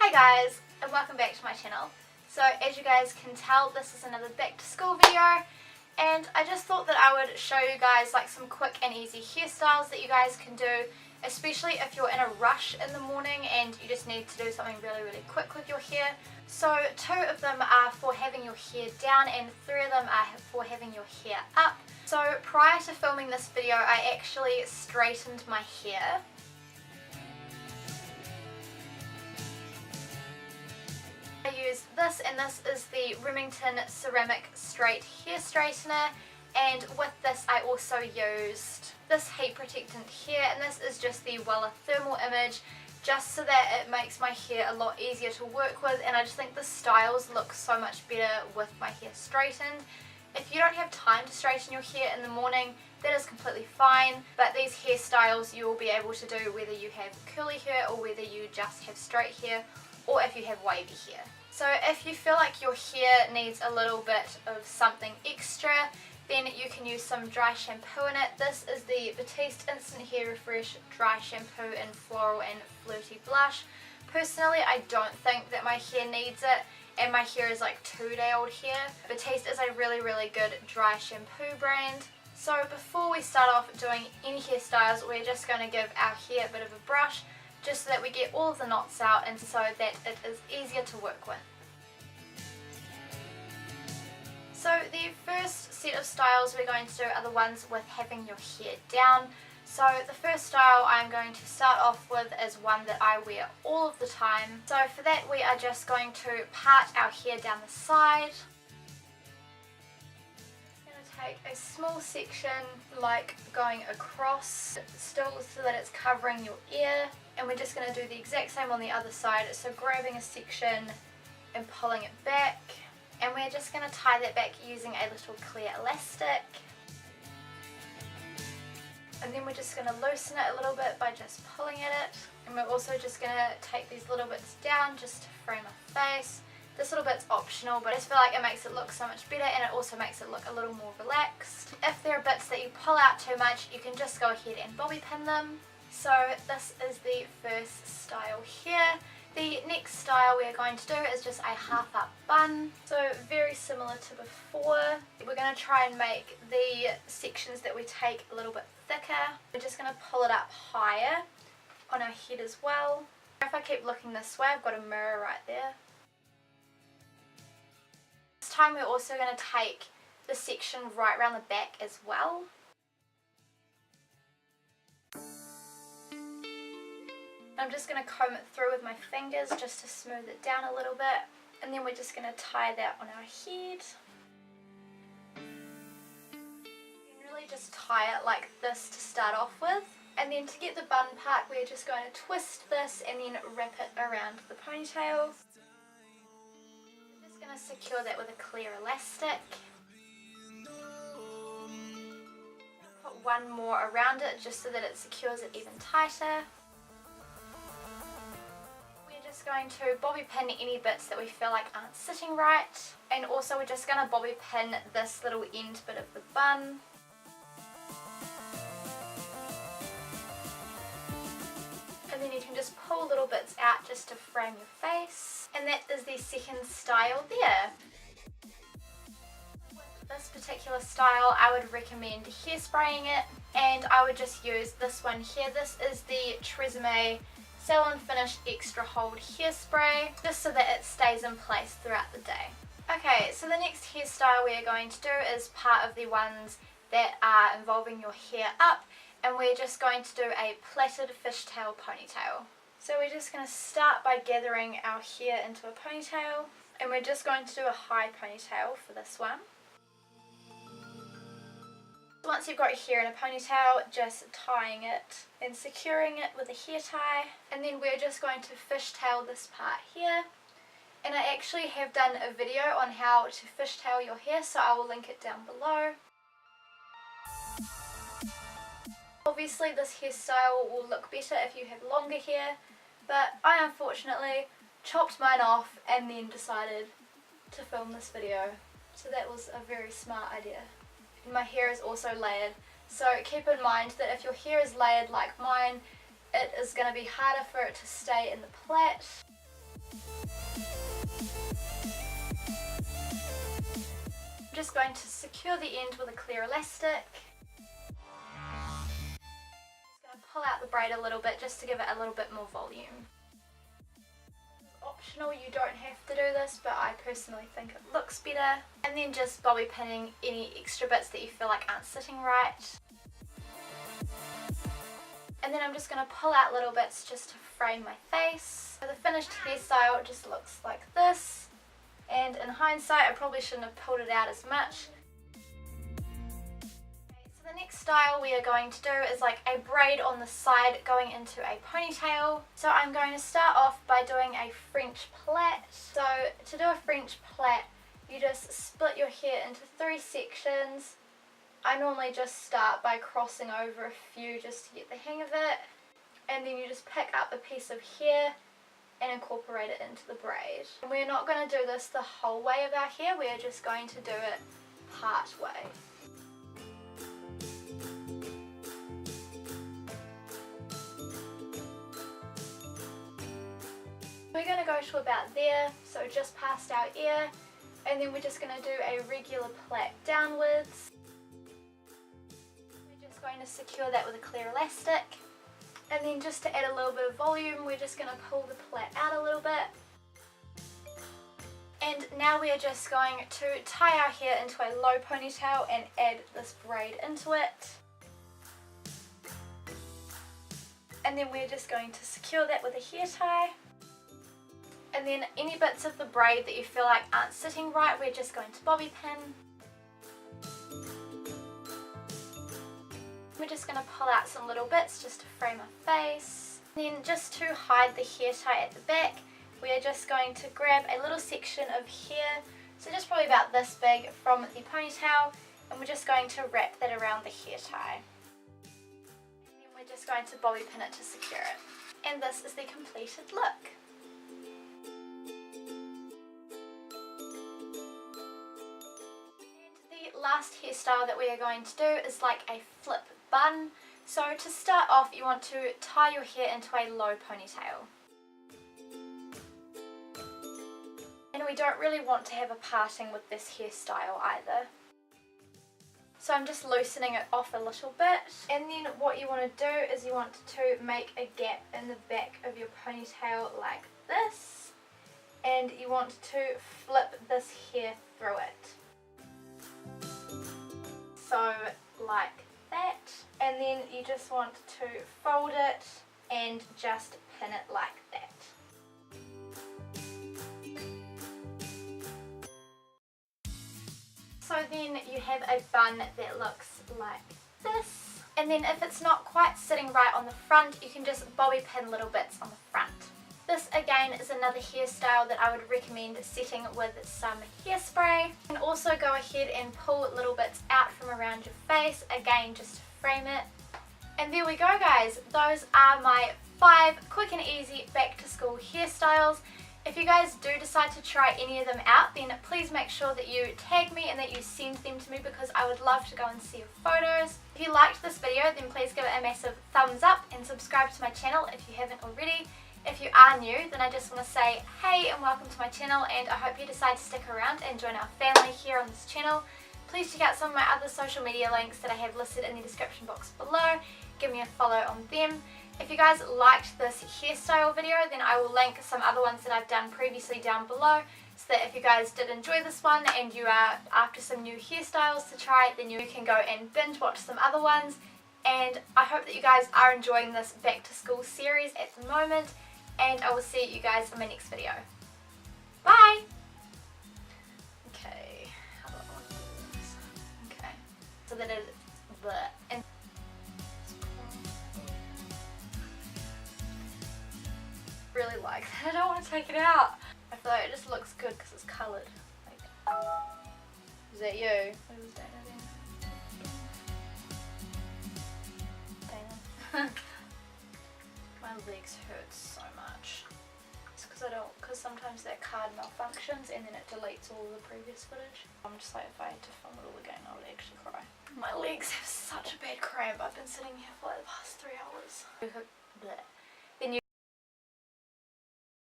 Hi guys, and welcome back to my channel. So as you guys can tell, this is another back to school video, and I just thought that I would show you guys like some quick and easy hairstyles that you guys can do, especially if you're in a rush in the morning and you just need to do something really quick with your hair. So 2 of them are for having your hair down and 3 of them are for having your hair up. So prior to filming this video, I actually straightened my hair. I use this, and this is the Remington ceramic straight hair straightener, and with this I also used this heat protectant here, and this is just the Wella thermal image, just so that it makes my hair a lot easier to work with, and I just think the styles look so much better with my hair straightened. If you don't have time to straighten your hair in the morning, that is completely fine, but these hairstyles you will be able to do whether you have curly hair or whether you just have straight hair, or if you have wavy hair. So if you feel like your hair needs a little bit of something extra, then you can use some dry shampoo in it. This is the Batiste Instant Hair Refresh Dry Shampoo in Floral and Flirty Blush. Personally, I don't think that my hair needs it, and my hair is like 2-day-old hair. Batiste is a really good dry shampoo brand. So before we start off doing any hairstyles, we're just going to give our hair a bit of a brush, just so that we get all of the knots out and so that it is easier to work with. So the first set of styles we're going to do are the ones with having your hair down. So the first style I'm going to start off with is one that I wear all of the time. So for that we are just going to part our hair down the side. Take a small section like going across, still so that it's covering your ear, and we're just going to do the exact same on the other side. So grabbing a section and pulling it back, and we're just going to tie that back using a little clear elastic, and then we're just going to loosen it a little bit by just pulling at it, and we're also just going to take these little bits down just to frame our face. This little bit's optional, but I just feel like it makes it look so much better, and it also makes it look a little more relaxed. If there are bits that you pull out too much, you can just go ahead and bobby pin them. So this is the first style here. The next style we are going to do is just a half up bun. So very similar to before. We're going to try and make the sections that we take a little bit thicker. We're just going to pull it up higher on our head as well. If I keep looking this way, I've got a mirror right there. This time we're also going to take the section right around the back as well. I'm just going to comb it through with my fingers just to smooth it down a little bit, and then we're just going to tie that on our head. You can really just tie it like this to start off with, and then to get the bun part we're just going to twist this and then wrap it around the ponytail. Going to secure that with a clear elastic. Put one more around it just so that it secures it even tighter. We're just going to bobby pin any bits that we feel like aren't sitting right, and also we're just going to bobby pin this little end bit of the bun. And then you can just pull little bits out just to frame your face. And that is the second style there. With this particular style I would recommend hairspraying it, and I would just use this one here. This is the Tresemme Salon Finish Extra Hold Hairspray, just so that it stays in place throughout the day. Okay, so the next hairstyle we are going to do is part of the ones that are involving your hair up, and we're just going to do a plaited fishtail ponytail. So we're just going to start by gathering our hair into a ponytail, and we're just going to do a high ponytail for this one. Once you've got your hair in a ponytail, just tying it and securing it with a hair tie, and then we're just going to fishtail this part here. And I actually have done a video on how to fishtail your hair, so I will link it down below. Obviously this hairstyle will look better if you have longer hair, but I unfortunately chopped mine off and then decided to film this video. So that was a very smart idea. And my hair is also layered, so keep in mind that if your hair is layered like mine, it is going to be harder for it to stay in the plait. I'm just going to secure the end with a clear elastic. Just going to pull out the braid a little bit just to give it a little bit more volume. Optional, you don't have to do this, but I personally think it looks better. And then just bobby pinning any extra bits that you feel like aren't sitting right. And then I'm just going to pull out little bits just to frame my face. So the finished hairstyle just looks like this. And in hindsight, I probably shouldn't have pulled it out as much. So the next style we are going to do is like a braid on the side going into a ponytail. So I'm going to start off by doing a French plait. So to do a French plait, you just split your hair into 3 sections. I normally just start by crossing over a few just to get the hang of it. And then you just pick up a piece of hair and incorporate it into the braid. And we're not going to do this the whole way of our hair, we are just going to do it part way. We're going to go to about there, so just past our ear, and then we're just going to do a regular plait downwards. We're just going to secure that with a clear elastic. And then just to add a little bit of volume, we're just going to pull the plait out a little bit. And now we are just going to tie our hair into a low ponytail and add this braid into it. And then we're just going to secure that with a hair tie. And then any bits of the braid that you feel like aren't sitting right, we're just going to bobby pin. We're just going to pull out some little bits just to frame our face. Then just to hide the hair tie at the back, we are just going to grab a little section of hair, so just probably about this big from the ponytail, and we're just going to wrap that around the hair tie. And then we're just going to bobby pin it to secure it. And this is the completed look. And the last hairstyle that we are going to do is like a flip bun. So to start off, you want to tie your hair into a low ponytail. And we don't really want to have a parting with this hairstyle either. So I'm just loosening it off a little bit. And then what you want to do is you want to make a gap in the back of your ponytail like this. And you want to flip this hair through it. So like that. And then you just want to fold it and just pin it like that. So then you have a bun that looks like this. And then if it's not quite sitting right on the front, you can just bobby pin little bits on the front. This again is another hairstyle that I would recommend setting with some hairspray. You can also go ahead and pull little bits out from around your face, again just to frame it. And there we go guys, those are my 5 quick and easy back to school hairstyles. If you guys do decide to try any of them out, then please make sure that you tag me and that you send them to me, because I would love to go and see your photos. If you liked this video, then please give it a massive thumbs up and subscribe to my channel if you haven't already. If you are new, then I just want to say hey and welcome to my channel, and I hope you decide to stick around and join our family here on this channel. Please check out some of my other social media links that I have listed in the description box below. Give me a follow on them. If you guys liked this hairstyle video, then I will link some other ones that I've done previously down below, so that if you guys did enjoy this one and you are after some new hairstyles to try, then you can go and binge watch some other ones. And I hope that you guys are enjoying this back to school series at the moment, and I will see you guys in my next video. Bye! Okay, how do I want to do this? Okay, so that is the... And really like that. I don't want to take it out. I feel like it just looks good because it's coloured. Like, is that you? What was Dana then? Dana. My legs hurt so much. It's because sometimes that card malfunctions and then it deletes all the previous footage. I'm just like, if I had to film it all again, I would actually cry. My legs have such a bad cramp. I've been sitting here for like the past 3 hours. Blech.